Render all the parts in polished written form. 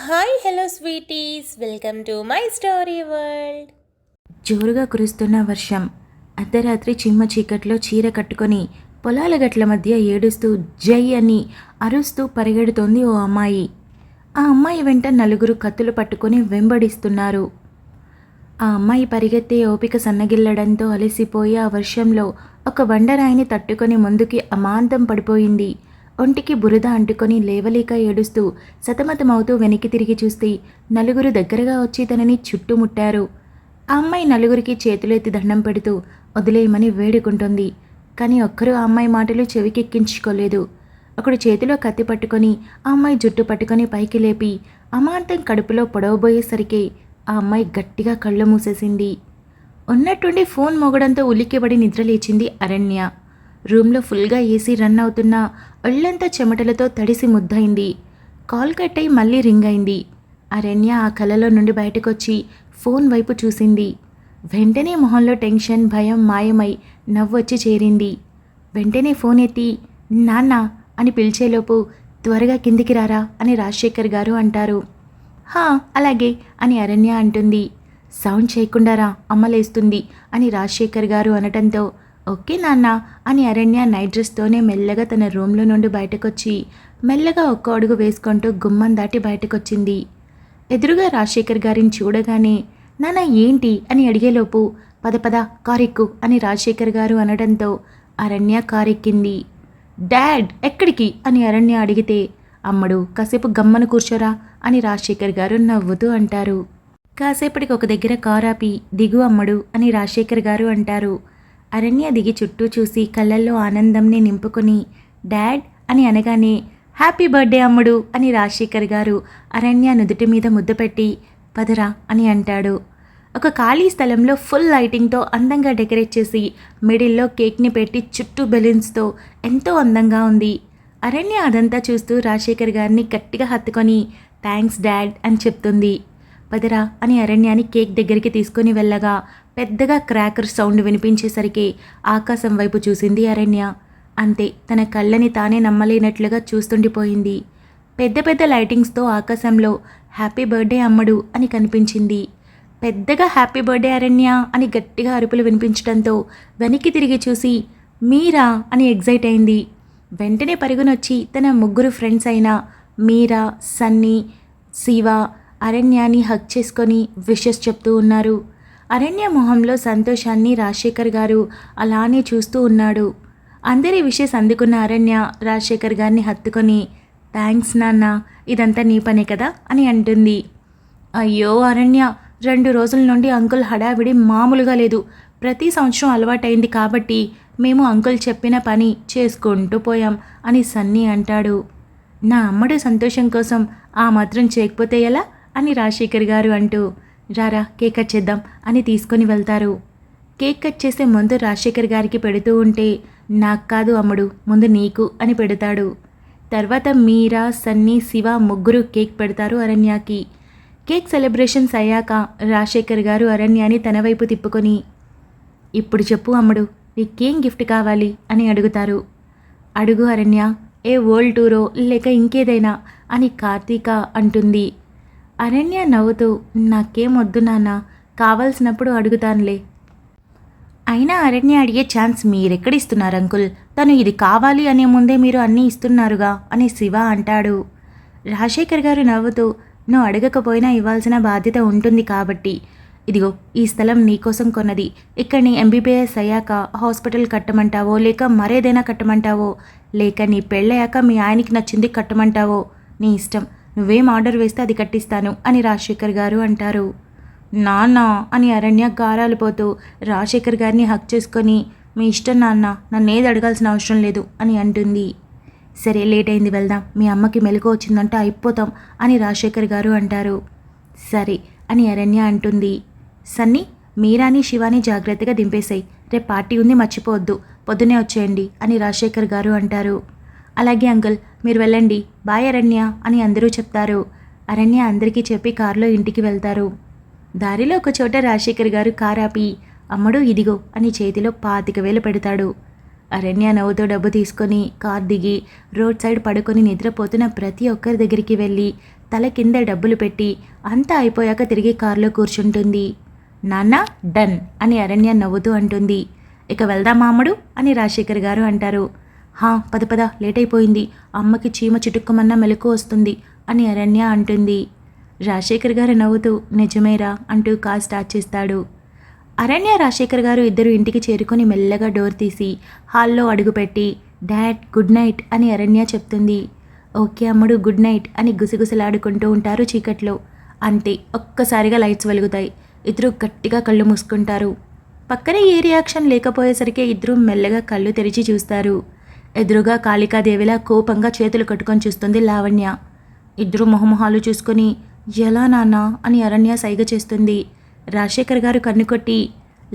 Hi hello sweeties, welcome to my story world. జోరుగా కురుస్తున్న వర్షం. అర్ధరాత్రి చిమ్మ చీకట్లో చీర కట్టుకొని పొలాల గట్ల మధ్య ఏడుస్తూ జై అని అరుస్తూ పరిగెడుతోంది ఓ అమ్మాయి. ఆ అమ్మాయి వెంట నలుగురు కత్తులు పట్టుకొని వెంబడిస్తున్నారు. ఆ అమ్మాయి పరిగెత్తే ఓపిక సన్నగిల్లడంతో అలసిపోయి ఆ వర్షంలో ఒక బండరాయిని తట్టుకొని ముందుకి అమాంతం పడిపోయింది. ఒంటికి బురద అంటుకొని లేవలేక ఏడుస్తూ సతమతమవుతూ వెనక్కి తిరిగి చూస్తే నలుగురు దగ్గరగా వచ్చి తనని చుట్టుముట్టారు. ఆ అమ్మాయి నలుగురికి చేతులెత్తి దండం పెడుతూ వదిలేయమని వేడుకుంటుంది. కానీ ఒక్కరూ ఆ అమ్మాయి మాటలు చెవికెక్కించుకోలేదు. ఒకడు చేతిలో కత్తి పట్టుకొని ఆ అమ్మాయి జుట్టు పట్టుకొని పైకి లేపి అమాంతం కడుపులో పొడవబోయేసరికి ఆ అమ్మాయి గట్టిగా కళ్ళు మూసేసింది. ఉన్నట్టుండి ఫోన్ మోగడంతో ఉలిక్కిపడి నిద్రలేచింది అరణ్య. రూమ్లో ఫుల్గా ఏసీ రన్ అవుతున్నా ఒళ్ళంతా చెమటలతో తడిసి ముద్దయింది. కాల్ కట్ అయి మళ్ళీ రింగ్ అయింది. అరణ్య ఆ కలలో నుండి బయటకొచ్చి ఫోన్ వైపు చూసింది. వెంటనే మొహంలో టెన్షన్ భయం మాయమై నవ్వొచ్చి చేరింది. వెంటనే ఫోన్ ఎత్తి నాన్న అని పిలిచేలోపు త్వరగా కిందికి రారా అని రాజశేఖర్ గారు అంటారు. హా అలాగే అని అరణ్య అంటుంది. సౌండ్ చేయకుండా రా, అమ్మలేస్తుంది అని రాజశేఖర్ గారు అనటంతో ఓకే నాన్న అని అరణ్య నైట్ డ్రెస్తోనే మెల్లగా తన రూమ్లో నుండి బయటకొచ్చి మెల్లగా ఒక్క అడుగు వేసుకుంటూ గుమ్మం దాటి బయటకొచ్చింది. ఎదురుగా రాజశేఖర్ గారిని చూడగానే నాన్న ఏంటి అని అడిగేలోపు పద పద కారెక్కు అని రాజశేఖర్ గారు అనడంతో అరణ్య కారెక్కింది. డాడ్ ఎక్కడికి అని అరణ్య అడిగితే అమ్మడు కాసేపు గమ్మను కూర్చోరా అని రాజశేఖర్ గారు నవ్వుతూ అంటారు. కాసేపటికి ఒక దగ్గర కారాపి దిగు అమ్మడు అని రాజశేఖర్ గారు అంటారు. అరణ్య దిగి చుట్టూ చూసి కళ్ళల్లో ఆనందంని నింపుకొని డాడ్ అని అనగానే హ్యాపీ బర్త్డే అమ్ముడు అని రాజశేఖర్ గారు అరణ్య నుదుటి మీద ముద్దు పెట్టి పదరా అని అంటాడు. ఒక ఖాళీ స్థలంలో ఫుల్ లైటింగ్తో అందంగా డెకరేట్ చేసి మిడిల్లో కేక్ని పెట్టి చుట్టూ బెలూన్స్తో ఎంతో అందంగా ఉంది. అరణ్య అదంతా చూస్తూ రాజశేఖర్ గారిని గట్టిగా హత్తుకొని థ్యాంక్స్ డాడ్ అని చెప్తుంది. పదరా అని అరణ్యాన్ని కేక్ దగ్గరికి తీసుకుని వెళ్ళగా పెద్దగా క్రాకర్ సౌండ్ వినిపించేసరికి ఆకాశం వైపు చూసింది అరణ్య. అంతే, తన కళ్ళని తానే నమ్మలేనట్లుగా చూస్తుండిపోయింది. పెద్ద పెద్ద లైటింగ్స్తో ఆకాశంలో హ్యాపీ బర్త్డే అమ్మడు అని కనిపించింది. పెద్దగా హ్యాపీ బర్త్డే అరణ్య అని గట్టిగా అరుపులు వినిపించడంతో వెనక్కి తిరిగి చూసి మీరా అని ఎగ్జైట్ అయింది. వెంటనే పరుగునొచ్చి తన ముగ్గురు ఫ్రెండ్స్ అయిన మీరా, సన్నీ, శివ అరణ్యాన్ని హగ్ చేసుకొని విషెస్ చెప్తూ ఉన్నారు. అరణ్య మొహంలో సంతోషాన్ని రాజశేఖర్ గారు అలానే చూస్తూ ఉన్నాడు. అందరి విషెస్ అందుకున్న అరణ్య రాజశేఖర్ గారిని హత్తుకొని థ్యాంక్స్ నాన్న, ఇదంతా నీ పనే కదా అని అంటుంది. అయ్యో అరణ్య, 2 రోజుల నుండి అంకుల్ హడావిడి మామూలుగా లేదు. ప్రతి సంవత్సరం అలవాటైంది కాబట్టి మేము అంకుల్ చెప్పిన పని చేసుకుంటూ పోయాం అని సన్నీ అంటాడు. నా అమ్మడు సంతోషం కోసం ఆ మాత్రం చేయకపోతే ఎలా అని రాజశేఖర్ గారు అంటూ రారా కేక్ కట్ చేద్దాం అని తీసుకొని వెళ్తారు. కేక్ కట్ చేసే ముందు రాజశేఖర్ గారికి పెడుతూ ఉంటే నాకు కాదు అమ్ముడు, ముందు నీకు అని పెడతాడు. తర్వాత మీరా, సన్నీ, శివ ముగ్గురు కేక్ పెడతారు అరణ్యకి. కేక్ సెలబ్రేషన్స్ అయ్యాక రాజశేఖర్ గారు అరణ్యాన్ని తన వైపు తిప్పుకొని ఇప్పుడు చెప్పు అమ్ముడు, నీకేం గిఫ్ట్ కావాలి అని అడుగుతారు. అడుగు అరణ్య, ఏ వరల్డ్ టూరో లేక ఇంకేదైనా అని కార్తీక అంటుంది. అరణ్య నవ్వుతూ నాకేం వద్దు నాన్న, కావాల్సినప్పుడు అడుగుతానులే. అయినా అరణ్య అడిగే ఛాన్స్ మీరెక్కడిస్తున్నారు అంకుల్, తను ఇది కావాలి అనే ముందే మీరు అన్నీ ఇస్తున్నారుగా అని శివ అంటాడు. రాజశేఖర్ గారు నవ్వుతూ నువ్వు అడగకపోయినా ఇవ్వాల్సిన బాధ్యత ఉంటుంది కాబట్టి ఇదిగో ఈ స్థలం నీకోసం కొన్నది. ఇక్కడ నీ ఎంబీబీఎస్ అయ్యాక హాస్పిటల్ కట్టమంటావో లేక మరేదైనా కట్టమంటావో లేక నీ పెళ్ళయ్యాక మీ ఆయనకి నచ్చింది కట్టమంటావో నీ ఇష్టం, నువ్వేం ఆర్డర్ వేస్తే అది కట్టిస్తాను అని రాజశేఖర్ గారు అంటారు. నాన్న అని అరణ్య గారాలు పోతూ రాజశేఖర్ గారిని హక్ చేసుకొని మీ ఇష్టం నాన్న, నన్నేది అడగాల్సిన అవసరం లేదు అని అంటుంది. సరే లేట్ అయింది వెళ్దాం, మీ అమ్మకి మెలకు వచ్చిందంటే అయిపోతాం అని రాజశేఖర్ గారు అంటారు. సరే అని అరణ్య అంటుంది. సన్నీ, మీరాని శివాని జాగ్రత్తగా దింపేశాయి, రేపు పార్టీ ఉంది మర్చిపోవద్దు, పొద్దునే వచ్చేయండి అని రాజశేఖర్ గారు అంటారు. అలాగే అంకుల్, మీరు వెళ్ళండి, బాయ్ అరణ్య అని అందరూ చెప్తారు. అరణ్య అందరికీ చెప్పి కారులో ఇంటికి వెళ్తారు. దారిలో ఒక చోట రాజశేఖర్ గారు కారాపి అమ్మడు ఇదిగో అని చేతిలో 25,000 పెడతాడు. అరణ్య నవ్వుతో డబ్బు తీసుకొని కార్ దిగి రోడ్ సైడ్ పడుకొని నిద్రపోతున్న ప్రతి ఒక్కరి దగ్గరికి వెళ్ళి తల కింద డబ్బులు పెట్టి అంతా అయిపోయాక తిరిగి కారులో కూర్చుంటుంది. నాన్న డన్ అని అరణ్య నవ్వుతూ అంటుంది. ఇక వెళ్దామా అమ్మడు అని రాజశేఖర్ గారు అంటారు. పద పద లేట్ అయిపోయింది, అమ్మకి చీమ చిటుక్కుమన్నా మెలకు వస్తుంది అని అరణ్య అంటుంది. రాజశేఖర్ గారు నవ్వుతూ నిజమేరా అంటూ కార్ స్టార్ట్ చేస్తాడు. అరణ్య రాజశేఖర్ గారు ఇద్దరు ఇంటికి చేరుకొని మెల్లగా డోర్ తీసి హాల్లో అడుగుపెట్టి డాడ్ గుడ్ నైట్ అని అరణ్య చెప్తుంది. ఓకే అమ్మడు గుడ్ నైట్ అని గుసగుసలాడుకుంటూ ఉంటారు చీకట్లో. అంతే, ఒక్కసారిగా లైట్స్ వెలుగుతాయి. ఇద్దరు గట్టిగా కళ్ళు మూసుకుంటారు. పక్కనే ఏ రియాక్షన్ లేకపోయేసరికి ఇద్దరు మెల్లగా కళ్ళు తెరిచి చూస్తారు. ఎదురుగా కాళికాదేవిలా కోపంగా చేతులు కట్టుకొని చూస్తుంది లావణ్య. ఇద్దరు మొహమొహాలు చూసుకొని ఎలా నాన్నా అని అరణ్య సైగ చేస్తుంది. రాజశేఖర్ గారు కన్ను కొట్టి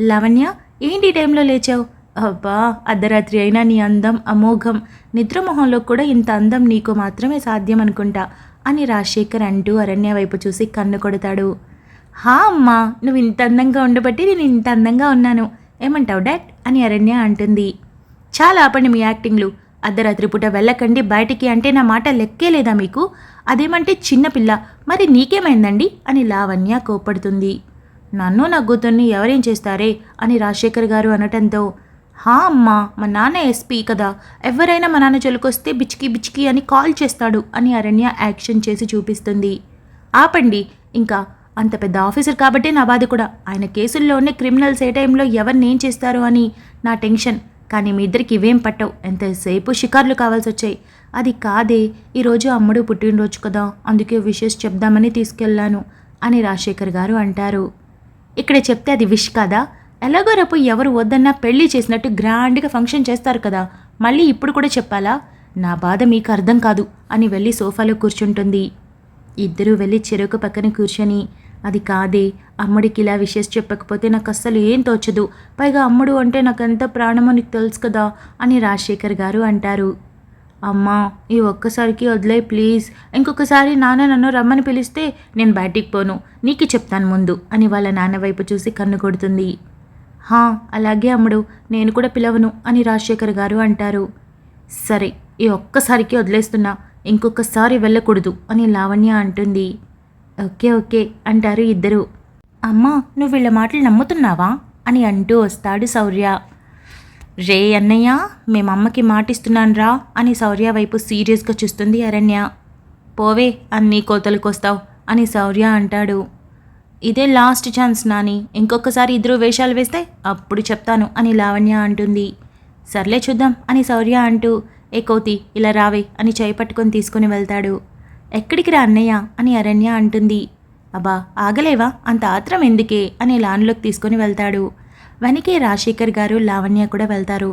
లావణ్య ఏంటి టైంలో లేచావు? అబ్బా అర్ధరాత్రి అయినా నీ అందం అమోఘం, నిద్రమొహంలో కూడా ఇంత అందం నీకు మాత్రమే సాధ్యం అనుకుంటా అని రాజశేఖర్ అంటూ అరణ్య వైపు చూసి కన్ను కొడతాడు. అమ్మా నువ్వు ఇంత అందంగా ఉండబట్టి నేను ఇంత అందంగా ఉన్నాను, ఏమంటావు డాడ్ అని అరణ్య అంటుంది. చాలా ఆపండి మీ యాక్టింగ్లు, అర్ధరాత్రి పూట వెళ్ళకండి బయటికి అంటే నా మాట లెక్కే లేదా మీకు? అదేమంటే చిన్నపిల్ల, మరి నీకేమైందండి అని లావణ్య కోప్పడుతుంది. నన్ను నగ్గుతున్ని ఎవరేం చేస్తారే అని రాజశేఖర్ గారు అనటంతో అమ్మా మా నాన్న ఎస్పీ కదా, ఎవరైనా మా నాన్న జొలుకొస్తే బిచ్కి బిచ్కి అని కాల్ చేస్తాడు అని అరణ్య యాక్షన్ చేసి చూపిస్తుంది. ఆపండి, ఇంకా అంత పెద్ద ఆఫీసర్ కాబట్టి నా బాధ కూడా, ఆయన కేసుల్లోనే క్రిమినల్స్ ఏ టైంలో ఎవరిని ఏం చేస్తారు అని నా టెన్షన్. కానీ మీ ఇద్దరికి ఇవేం పట్టవు, ఎంతసేపు షికార్లు కావాల్సి వచ్చాయి. అది కాదే, ఈరోజు అమ్ముడు పుట్టినరోజు కదా, అందుకే విషెస్ చెప్దామని తీసుకెళ్లాను అని రాజశేఖర్ గారు అంటారు. ఇక్కడ చెప్తే అది విష్ కాదా? ఎలాగో రేపు ఎవరు వద్దన్నా పెళ్లి చేసినట్టు గ్రాండ్గా ఫంక్షన్ చేస్తారు కదా, మళ్ళీ ఇప్పుడు కూడా చెప్పాలా? నా బాధ మీకు అర్థం కాదు అని వెళ్ళి సోఫాలో కూర్చుంటుంది. ఇద్దరూ వెళ్ళి చెరుకు పక్కన కూర్చొని అది కాదే, అమ్ముడికి ఇలా విషెస్ చెప్పకపోతే నాకు అస్సలు ఏం తోచదు, పైగా అమ్ముడు అంటే నాకు ఎంత ప్రాణమో నీకు తెలుసు కదా అని రాజశేఖర్ గారు అంటారు. అమ్మా ఈ ఒక్కసారికి వదిలే ప్లీజ్, ఇంకొకసారి నాన్న నన్ను రమ్మని పిలిస్తే నేను బయటికి పోను, నీకు చెప్తాను ముందు అని వాళ్ళ నాన్న వైపు చూసి కన్ను కొడుతుంది. అలాగే అమ్ముడు, నేను కూడా పిలవను అని రాజశేఖర్ గారు అంటారు. సరే ఈ ఒక్కసారికి వదిలేస్తున్నా, ఇంకొకసారి వెళ్ళకూడదు అని లావణ్య అంటుంది. ఓకే ఓకే అంటారు ఇద్దరు. అమ్మా నువ్వు వీళ్ళ మాటలు నమ్ముతున్నావా అని అంటూ వస్తాడు శౌర్య. రే అన్నయ్య మేమమ్మకి మాటిస్తున్నాను రా అని శౌర్య వైపు సీరియస్గా చూస్తుంది అరణ్య. పోవే అన్నీ కోతలకొస్తావు అని శౌర్య అంటాడు. ఇదే లాస్ట్ ఛాన్స్ నాని, ఇంకొకసారి ఇద్దరు వేషాలు వేస్తే అప్పుడు చెప్తాను అని లావణ్య అంటుంది. సర్లే చూద్దాం అని శౌర్య అంటూ ఏ కోతి ఇలా రావే అని చేయి పట్టుకొని తీసుకుని వెళ్తాడు. ఎక్కడికి రా అన్నయ్య అని అరణ్య అంటుంది. అబ్బా ఆగలేవా, అంత ఆత్రం ఎందుకే అని లాన్లోకి తీసుకొని వెళ్తాడు. వెనకే రాజశేఖర్ గారు లావణ్య కూడా వెళ్తారు.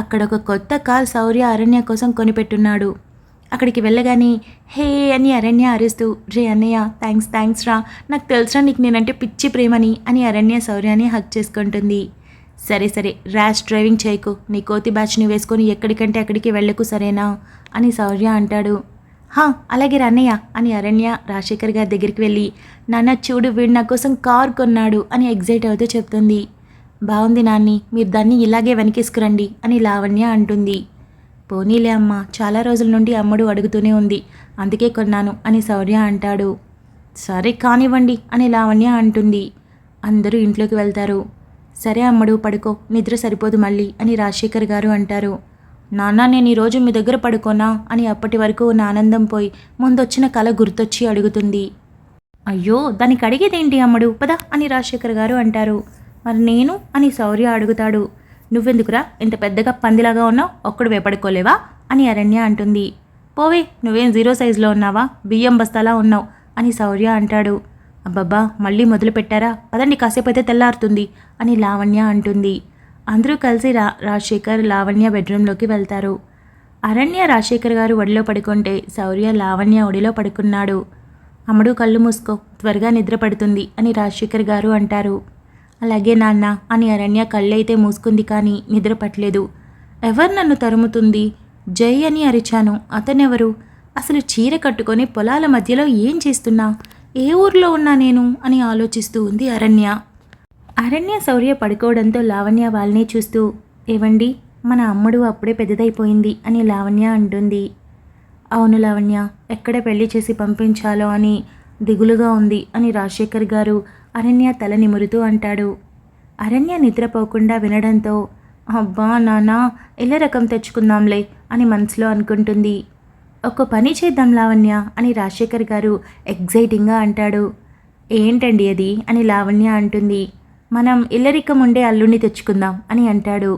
అక్కడ ఒక కొత్త కార్ శౌర్య అరణ్య కోసం కొనిపెట్టున్నాడు. అక్కడికి వెళ్ళగానే హే అని అరణ్య అరుస్తూ రే అన్నయ్య థ్యాంక్స్ రా, నాకు తెలుసురా నీకు నేనంటే పిచ్చి ప్రేమని అని అరణ్య శౌర్యాన్ని హక్ చేసుకుంటుంది. సరే ర్యాష్ డ్రైవింగ్ చేయకు, నీ కోతి బ్యాచ్ని వేసుకొని ఎక్కడికంటే అక్కడికి వెళ్ళకు సరేనా అని శౌర్య అంటాడు. అలాగే రన్నయ్య అని అరణ్య రాజశేఖర్ గారి దగ్గరికి వెళ్ళి నాన్న చూడు వీడు నా కోసం కార్ కొన్నాడు అని ఎగ్జైట్ అవుతూ చెప్తుంది. బాగుంది నాన్ని, మీరు దాన్ని ఇలాగే వెనకేసుకురండి అని లావణ్య అంటుంది. పోనీలే అమ్మ, చాలా రోజుల నుండి అమ్మడు అడుగుతూనే ఉంది, అందుకే కొన్నాను అని శౌర్య అంటాడు. సరే కానివ్వండి అని లావణ్య అంటుంది. అందరూ ఇంట్లోకి వెళ్తారు. సరే అమ్మడు పడుకో, నిద్ర సరిపోదు మళ్ళీ అని రాజశేఖర్ గారు అంటారు. నాన్న నేను ఈరోజు మీ దగ్గర పడుకోనా అని అప్పటి వరకు ఉన్న ఆనందం పోయి ముందొచ్చిన కల గుర్తొచ్చి అడుగుతుంది. అయ్యో దానికి అడిగేదేంటి అమ్మడు, పద అని రాజశేఖర్ గారు అంటారు. మరి నేను అని శౌర్య అడుగుతాడు. నువ్వెందుకురా ఇంత పెద్దగా పందిలాగా ఉన్నావు, ఒక్కడు పడుకోలేవా అని అరణ్య అంటుంది. పోవే నువ్వేం 0 సైజులో ఉన్నావా, బియ్యం బస్తాలా ఉన్నావు అని శౌర్య అంటాడు. అబ్బబ్బా మళ్ళీ మొదలు పెట్టారా, పదండి కాసేపు అయితే తెల్లారుతుంది అని లావణ్య అంటుంది. అందరూ కలిసి రాజశేఖర్ లావణ్య బెడ్రూమ్లోకి వెళ్తారు. అరణ్య రాజశేఖర్ గారు ఒడిలో పడుకుంటే శౌర్య లావణ్య ఒడిలో పడుకున్నాడు. అమ్మడు కళ్ళు మూసుకో, త్వరగా నిద్ర పడుతుంది అని రాజశేఖర్ గారు అంటారు. అలాగే నాన్న అని అరణ్య కళ్ళైతే మూసుకుంది కానీ నిద్ర పట్టలేదు. ఎవరు నన్ను తరుముతుంది, జై అని అరిచాను, అతనెవరు, అసలు చీర కట్టుకొని పొలాల మధ్యలో ఏం చేస్తున్నా, ఏ ఊర్లో ఉన్నా నేను అని ఆలోచిస్తూ ఉంది అరణ్య. అరణ్య శౌర్య పడుకోవడంతో లావణ్య వాళ్ళని చూస్తూ ఏవండి మన అమ్మడు అప్పుడే పెద్దదైపోయింది అని లావణ్య అంటుంది. అవును లావణ్య, ఎక్కడ పెళ్లి చేసి పంపించాలో అని దిగులుగా ఉంది అని రాజశేఖర్ గారు అరణ్య తల నిమురుతూ అంటాడు. అరణ్య నిద్రపోకుండా వినడంతో అబ్బా నాన్న, ఇళ్ళ రకం తెచ్చుకుందాంలే అని మనసులో అనుకుంటుంది. ఒక పని చేద్దాం లావణ్య అని రాజశేఖర్ గారు ఎగ్జైటింగ్గా అంటాడు. ఏంటండి అది అని లావణ్య అంటుంది. మనం ఇల్లరికం ఉండే అల్లుడిని తెచ్చుకుందాం అని అంటాడు.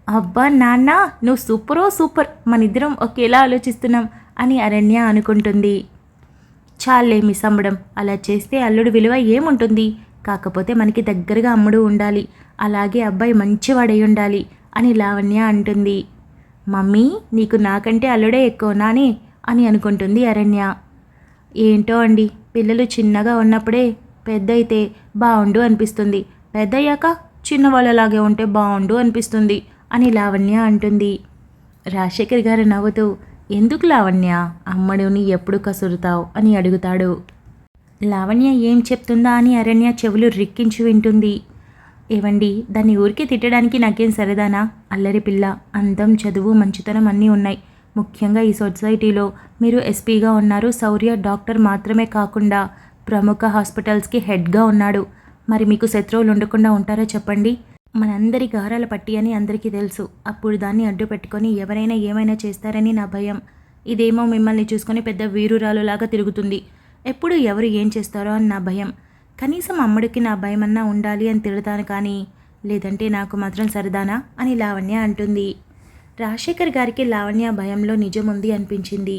అబ్బా నాన్న, నువ్వు సూపర్, మనిద్దరం ఒకేలా ఆలోచిస్తున్నాం అని అరణ్య అనుకుంటుంది. చాలే మిస్ అమ్మడం, అలా చేస్తే అల్లుడు విలువ ఏముంటుంది, కాకపోతే మనకి దగ్గరగా అమ్ముడు ఉండాలి, అలాగే అబ్బాయి మంచివాడై ఉండాలి అని లావణ్య అంటుంది. మమ్మీ, నీకు నాకంటే అల్లుడే ఎక్కువ నాని అని అనుకుంటుంది అరణ్య. ఏంటో అండి, పిల్లలు చిన్నగా ఉన్నప్పుడే పెద్ద అయితే బాగుండు అనిపిస్తుంది, పెద్దయ్యాక చిన్నవాళ్ళలాగే ఉంటే బాగుండు అనిపిస్తుంది అని లావణ్య అంటుంది. రాజశేఖర్ గారు నవ్వుతూ, ఎందుకు లావణ్య, అమ్మడుని ఎప్పుడు కసురుతావు అని అడుగుతాడు. లావణ్య ఏం చెప్తుందా అని అరణ్య చెవులు రిక్కించి వింటుంది. ఏవండి, దాన్ని ఊరికే తిట్టడానికి నాకేం సరదానా, అల్లరి పిల్ల, అందం, చదువు, మంచితనం అన్నీ ఉన్నాయి. ముఖ్యంగా ఈ సొసైటీలో మీరు ఎస్పీగా ఉన్నారు, శౌర్య డాక్టర్ మాత్రమే కాకుండా ప్రముఖ హాస్పిటల్స్కి హెడ్గా ఉన్నాడు. మరి మీకు శత్రువులు ఉండకుండా ఉంటారో చెప్పండి. మనందరి గారాల పట్టి అని అందరికీ తెలుసు. అప్పుడు దాన్ని అడ్డు పెట్టుకొని ఎవరైనా ఏమైనా చేస్తారని నా భయం. ఇదేమో మిమ్మల్ని చూసుకొని పెద్ద వీరురాలులాగా తిరుగుతుంది. ఎప్పుడు ఎవరు ఏం చేస్తారో అని నా భయం. కనీసం అమ్మడికి నా భయమన్నా ఉండాలి అని తిడతాను, కానీ లేదంటే నాకు మాత్రం సరదానా అని లావణ్య అంటుంది. రాజశేఖర్ గారికి లావణ్య భయంలో నిజముంది అనిపించింది.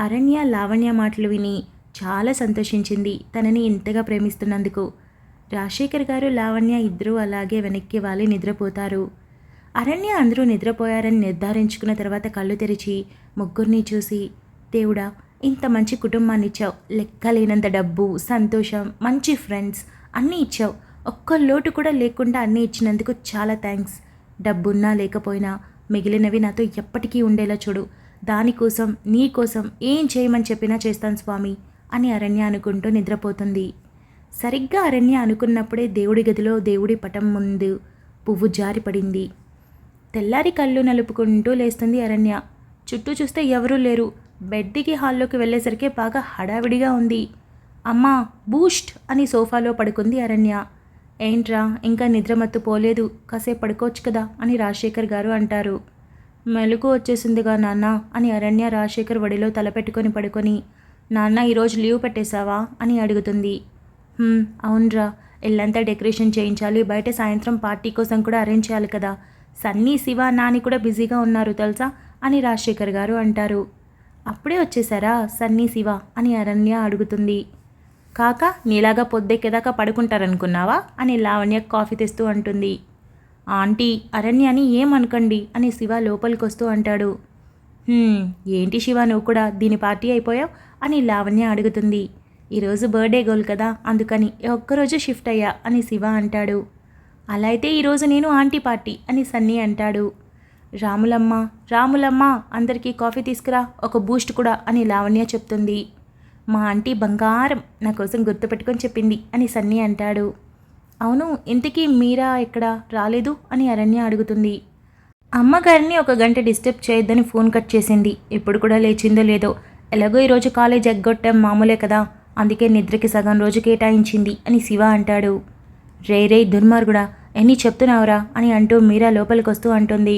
అరణ్య లావణ్య మాటలు విని చాలా సంతోషించింది, తనని ఇంతగా ప్రేమిస్తున్నందుకు. రాజశేఖర్ గారు లావణ్య ఇద్దరూ అలాగే వెనక్కి వాలి నిద్రపోతారు. అరణ్య అందరూ నిద్రపోయారని నిర్ధారించుకున్న తర్వాత కళ్ళు తెరిచి ముగ్గురిని చూసి, దేవుడా, ఇంత మంచి కుటుంబాన్ని ఇచ్చావు, లెక్కలేనంత డబ్బు, సంతోషం, మంచి ఫ్రెండ్స్ అన్నీ ఇచ్చావు, ఒక్క లోటు కూడా లేకుండా అన్నీ ఇచ్చినందుకు చాలా థ్యాంక్స్. డబ్బున్నా లేకపోయినా మిగిలినవి నాతో ఎప్పటికీ ఉండేలా చూడు. దానికోసం, నీకోసం ఏం చేయమని చెప్పినా చేస్తాను స్వామి అని అరణ్య అనుకుంటూ నిద్రపోతుంది. సరిగ్గా అరణ్య అనుకున్నప్పుడే దేవుడి గదిలో దేవుడి పటం ముందు పువ్వు జారిపడింది. తెల్లారి కళ్ళు నలుపుకుంటూ లేస్తుంది అరణ్య. చుట్టూ చూస్తే ఎవరూ లేరు. బెడ్ దిగి హాల్లోకి వెళ్ళేసరికి బాగా హడావిడిగా ఉంది. అమ్మా, బూస్ట్ అని సోఫాలో పడుకుంది అరణ్య. ఏంట్రా, ఇంకా నిద్రమత్తు పోలేదు, కాసేపు పడుకోవచ్చు కదా అని రాజశేఖర్ గారు అంటారు. మెలకు వచ్చేసిందిగా నాన్న అని అరణ్య రాజశేఖర్ వడిలో తలపెట్టుకొని పడుకొని, నాన్న ఈరోజు లీవ్ పెట్టేశావా అని అడుగుతుంది. అవునరా, ఇల్లంతా డెకరేషన్ చేయించాలి, బయట సాయంత్రం పార్టీ కోసం కూడా అరేంజ్ చేయాలి కదా, సన్నీ, శివ, నాని కూడా బిజీగా ఉన్నారు తెలుసా అని రాజశేఖర్ గారు అంటారు. అప్పుడే వచ్చేసారా సన్నీ, శివ అని అరణ్య అడుగుతుంది. కాక నీలాగా పొద్దెక్కేదాకా పడుకుంటారనుకున్నావా అని లావణ్య కాఫీ తెస్తూ అంటుంది. ఆంటీ, అరణ్యని ఏమనకండి అని శివ లోపలికి వస్తూ అంటాడు. ఏంటి శివ, నువ్వు కూడా దీని పార్టీ అయిపోయావు అని లావణ్య అడుగుతుంది. ఈరోజు బర్త్డే గోల్ కదా, అందుకని ఒక్కరోజు షిఫ్ట్ అయ్యా అని శివ అంటాడు. అలా అయితే ఈరోజు నేను ఆంటీ పార్టీ అని సన్నీ అంటాడు. రాములమ్మ అందరికీ కాఫీ తీసుకురా, ఒక బూస్ట్ కూడా అని లావణ్య చెప్తుంది. మా ఆంటీ బంగారం, నా కోసం గుర్తుపెట్టుకొని చెప్పింది అని సన్నీ అంటాడు. అవును, ఇంతకీ మీరా ఎక్కడ రాలేదు అని అరణ్య అడుగుతుంది. అమ్మగారిని 1 గంట డిస్టర్బ్ చేయొద్దని ఫోన్ కట్ చేసింది, ఇప్పుడు కూడా లేచిందో లేదో, ఎలాగో ఈరోజు కాలేజ్ ఎగ్గొట్టాం, మామూలే కదా, అందుకే నిద్రకి సగం రోజు కేటాయించింది అని శివ అంటాడు. రే దుర్మార్గుడా, ఎన్ని చెప్తున్నావురా అని అంటూ మీరా లోపలికి వస్తూ అంటుంది.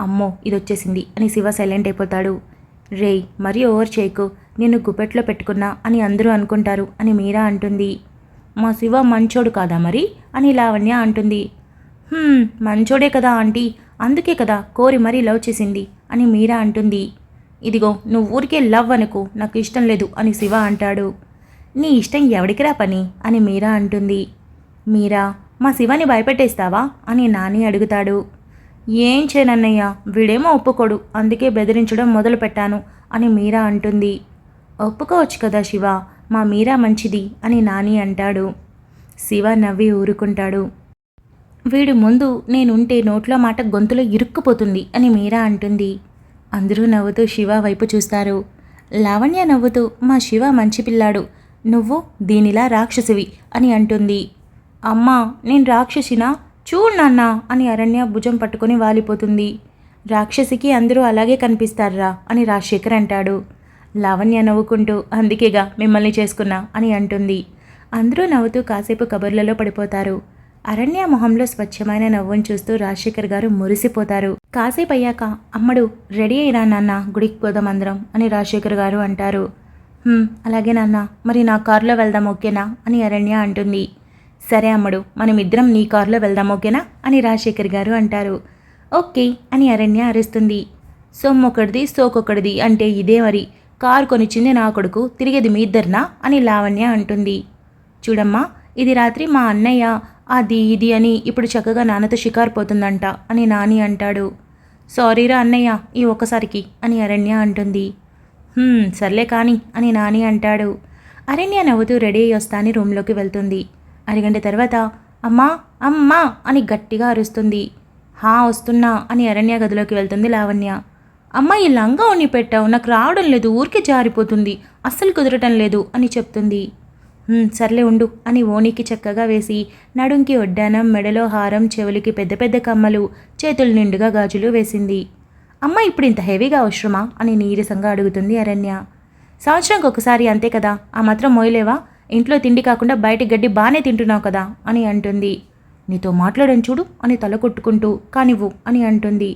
అమ్మో, ఇదొచ్చేసింది అని శివ సైలెంట్ అయిపోతాడు. మరీ ఓవర్ చేయకు, నేను గుప్పెట్లో పెట్టుకున్నా అని అందరూ అనుకుంటారు అని మీరా అంటుంది. మా శివ మంచోడు కాదా మరి అని లావణ్య అంటుంది. మంచోడే కదా ఆంటీ, అందుకే కదా కోరి మరీ లవ్ చేసింది అని మీరా అంటుంది. ఇదిగో, నువ్వు ఊరికే లవ్ అనుకో, నాకు ఇష్టం లేదు అని శివ అంటాడు. నీ ఇష్టం ఎవడికిరా పని అని మీరా అంటుంది. మీరా, మా శివని భయపెట్టేస్తావా అని నాని అడుగుతాడు. ఏం చేయనన్నయ్య, వీడేమో ఒప్పుకోడు, అందుకే బెదిరించడం మొదలు పెట్టాను అని మీరా అంటుంది. ఒప్పుకోవచ్చు కదా శివ, మా మీరా మంచిది అని నాని అంటాడు. శివ నవ్వి ఊరుకుంటాడు. వీడు ముందు నేనుంటే నోట్లో మాట గొంతులో ఇరుక్కుపోతుంది అని మీరా అంటుంది. అందరూ నవ్వుతూ శివ వైపు చూస్తారు. లావణ్య నవ్వుతూ, మా శివ మంచి పిల్లాడు, నువ్వు దీనిలా రాక్షసివి అని అంటుంది. అమ్మా, నేను రాక్షసినా, చూడు నాన్న అని అరణ్య భుజం పట్టుకొని వాలిపోతుంది. రాక్షసికి అందరూ అలాగే కనిపిస్తారా అని రాజశేఖర్ అంటాడు. లావణ్య నవ్వుకుంటూ అందుకేగా మిమ్మల్ని చేసుకున్నా అని అంటుంది. అందరూ నవ్వుతూ కాసేపు కబుర్లలో పడిపోతారు. అరణ్య మొహంలో స్వచ్ఛమైన నవ్వును చూస్తూ రాజశేఖర్ గారు మురిసిపోతారు. కాసేపు అయ్యాక అమ్మడు రెడీ అయిరా నాన్న, గుడికి పోదాం అందరం అని రాజశేఖర్ గారు అంటారు. అలాగే నాన్న, మరి నా కారులో వెళ్దాం ఓకేనా అని అరణ్య అంటుంది. సరే అమ్మడు, మనమిద్దరం నీ కారులో వెళ్దాం ఓకేనా అని రాజశేఖర్ గారు అంటారు. ఓకే అని అరణ్య అరుస్తుంది. సొమ్మొకటిది సోకొకటిది అంటే ఇదే మరి, కారు కొనిచ్చింది నా కొడుకు, తిరిగేది మీ ఇద్దరినా అని లావణ్య అంటుంది. చూడమ్మా, ఇది రాత్రి మా అన్నయ్య అది ఇది అని ఇప్పుడు చక్కగా నాన్నతో షికారు పోతుందంట అని నాని అంటాడు. సారీరా అన్నయ్య ఈ ఒక్కసారికి అని అరణ్య అంటుంది. సర్లే కానీ అని నాని అంటాడు. అరణ్య నవ్వుతూ రెడీ అయ్యి వస్తాని రూమ్లోకి వెళ్తుంది. అరగంట తర్వాత అమ్మా అమ్మా అని గట్టిగా అరుస్తుంది. వస్తున్నా అని అరణ్య గదిలోకి వెళ్తుంది లావణ్య. అమ్మ ఈ లంగా ఉన్ని పెట్టావు, నాకు రావడం లేదు, ఊరికే జారిపోతుంది, అస్సలు కుదరటం లేదు అని చెప్తుంది. సర్లే ఉండు అని ఓణికి చక్కగా వేసి నడుంకి ఒడ్డానం, మెడలో హారం, చెవులకి పెద్ద పెద్ద కమ్మలు, చేతులు నిండుగా గాజులు వేసింది. అమ్మ ఇప్పుడు ఇంత హెవీగా అవసరమా అని నీరసంగా అడుగుతుంది అరణ్య. సంవత్సరంకి ఒకసారి అంతే కదా, ఆ మాత్రం మోయలేవా, ఇంట్లో తిండి కాకుండా బయట గడ్డి బాగానే తింటున్నావు కదా అని అంటుంది. నీతో మాట్లాడని చూడు అని తల కొట్టుకుంటూ కానివ్వు అని అంటుంది.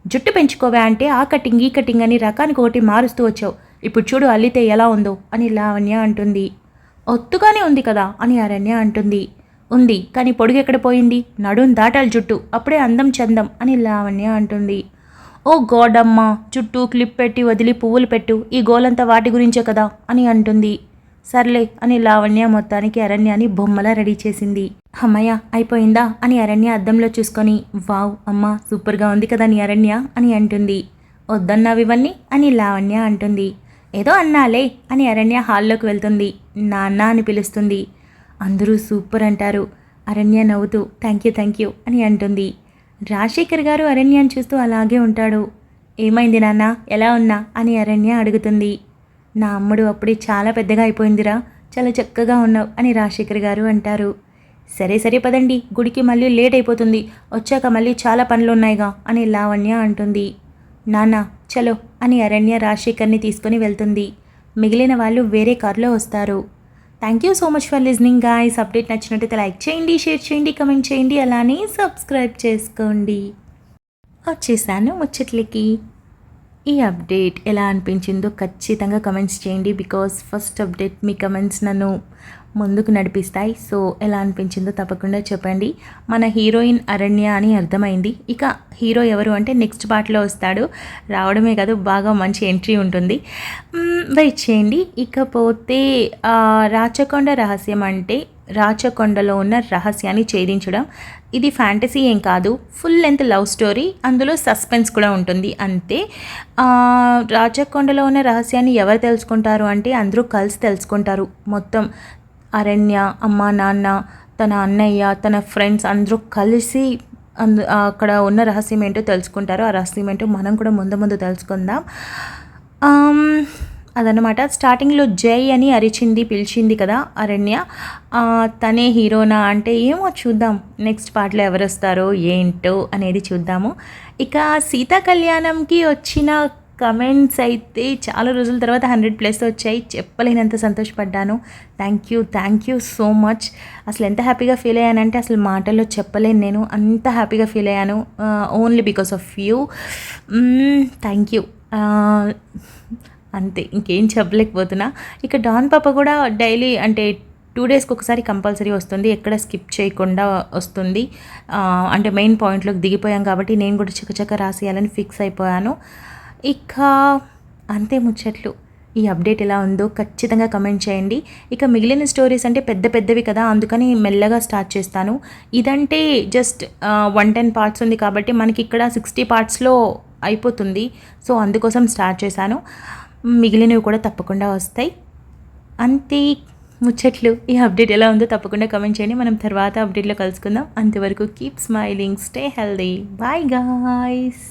జుట్టు పెంచుకోవా అంటే ఆ కటింగ్ ఈ కటింగ్ అని రకానికి ఒకటి మారుస్తూ వచ్చావు, ఇప్పుడు చూడు అల్లితే ఎలా ఉందో అని లావణ్య అంటుంది. ఒత్తుగానే ఉంది కదా అని అరణ్య అంటుంది. ఉంది కానీ పొడుగు ఎక్కడ పోయింది, నడుం దాటాలి జుట్టు, అప్పుడే అందం చందం అని లావణ్య అంటుంది. ఓ గోడమ్మ, చుట్టూ క్లిప్ పెట్టి వదిలి పువ్వులు పెట్టు, ఈ గోలంతా వాటి గురించే కదా అని అంటుంది. సర్లే అని లావణ్య మొత్తానికి అరణ్యాన్ని బొమ్మలా రెడీ చేసింది. అమ్మయ్య అయిపోయిందా అని అరణ్య అద్దంలో చూసుకొని వావ్ అమ్మ సూపర్గా ఉంది కదా నీ అరణ్య అని అంటుంది. వద్దన్నావివన్నీ అని లావణ్య అంటుంది. ఏదో అన్నాలే అని అరణ్య హాల్లోకి వెళ్తుంది. నాన్న అని పిలుస్తుంది. అందరూ సూపర్ అంటారు. అరణ్య నవ్వుతూ థ్యాంక్ యూ అని అంటుంది. రాజశేఖర్ గారు అరణ్యాన్ని చూస్తూ అలాగే ఉంటాడు. ఏమైంది నాన్న, ఎలా ఉన్నా అని అరణ్య అడుగుతుంది. నా అమ్ముడు అప్పుడే చాలా పెద్దగా అయిపోయిందిరా, చాలా చక్కగా ఉన్నావు అని రాజశేఖర్ గారు అంటారు. సరే పదండి, గుడికి మళ్ళీ లేట్ అయిపోతుంది, వచ్చాక మళ్ళీ చాలా పనులున్నాయిగా అని లావణ్య అంటుంది. నాన్న చలో అని అరణ్య రాజశేఖర్ని తీసుకొని వెళ్తుంది. మిగిలిన వాళ్ళు వేరే కారులో వస్తారు. Thank you so much for listening guys. Update నచ్చినట్టయితే లైక్ చేయండి, షేర్ చేయండి, కమెంట్ చేయండి, అలానే సబ్స్క్రైబ్ చేసుకోండి. వచ్చేసాను ముచ్చట్లకి. ఈ అప్డేట్ ఎలా అనిపించిందో ఖచ్చితంగా కమెంట్స్ చేయండి. Because first update me comments నన్ను ముందుకు నడిపిస్తాయి. సో ఎలా అనిపించిందో తప్పకుండా చెప్పండి. మన హీరోయిన్ అరణ్య అని అర్థమైంది. ఇక హీరో ఎవరు అంటే నెక్స్ట్ పార్ట్లో వస్తాడు. రావడమే కాదు బాగా మంచి ఎంట్రీ ఉంటుంది. వెయిట్ చేయండి. ఇకపోతే రాచకొండ రహస్యం అంటే రాచకొండలో ఉన్న రహస్యాన్ని ఛేదించడం. ఇది ఫ్యాంటసీ ఏం కాదు, ఫుల్ లెంత్ లవ్ స్టోరీ, అందులో సస్పెన్స్ కూడా ఉంటుంది అంతే. రాచకొండలో ఉన్న రహస్యాన్ని ఎవరు తెలుసుకుంటారు అంటే అందరూ కలిసి తెలుసుకుంటారు. మొత్తం అరణ్య, అమ్మ, నాన్న, తన అన్నయ్య, తన ఫ్రెండ్స్ అందరూ కలిసి అక్కడ ఉన్న రహస్యం ఏంటో తెలుసుకుంటారు. ఆ రహస్యం ఏంటో మనం కూడా ముందు తెలుసుకుందాం. అదనమాట. స్టార్టింగ్లో జై అని పిలిచింది కదా అరణ్య, తనే హీరోనా అంటే ఏమో చూద్దాం. నెక్స్ట్ పార్ట్లో ఎవరు వస్తారో ఏంటో అనేది చూద్దాము. ఇక సీతా కళ్యాణంకి వచ్చిన కమెంట్స్ అయితే చాలా రోజుల తర్వాత 100+ వచ్చాయి. చెప్పలేనంత సంతోషపడ్డాను. Thank you so much. అసలు ఎంత హ్యాపీగా ఫీల్ అయ్యానంటే అసలు మాటల్లో చెప్పలేను. నేను అంత హ్యాపీగా ఫీల్ అయ్యాను only because of you. Thank you అంతే, ఇంకేం చెప్పలేకపోతున్నా. ఇక డాన్ పాప కూడా డైలీ అంటే 2 డేస్కి ఒకసారి కంపల్సరీ వస్తుంది, ఎక్కడ స్కిప్ చేయకుండా వస్తుంది. అంటే మెయిన్ పాయింట్లోకి దిగిపోయాం కాబట్టి నేను కూడా చకచక రాసేయాలని ఫిక్స్ అయిపోయాను. ఇక అంతే ముచ్చట్లు. ఈ అప్డేట్ ఎలా ఉందో ఖచ్చితంగా కమెంట్ చేయండి. ఇక మిగిలిన స్టోరీస్ అంటే పెద్దవి కదా, అందుకని మెల్లగా స్టార్ట్ చేస్తాను. ఇదంటే జస్ట్ 110 పార్ట్స్ ఉంది కాబట్టి మనకి ఇక్కడ 60 పార్ట్స్లో అయిపోతుంది. సో అందుకోసం స్టార్ట్ చేశాను. మిగిలినవి కూడా తప్పకుండా వస్తాయి. అంతే ముచ్చట్లు. ఈ అప్డేట్ ఎలా ఉందో తప్పకుండా కమెంట్ చేయండి. మనం తర్వాత అప్డేట్లో కలుసుకుందాం. అంతవరకు keep smiling, stay healthy, bye guys.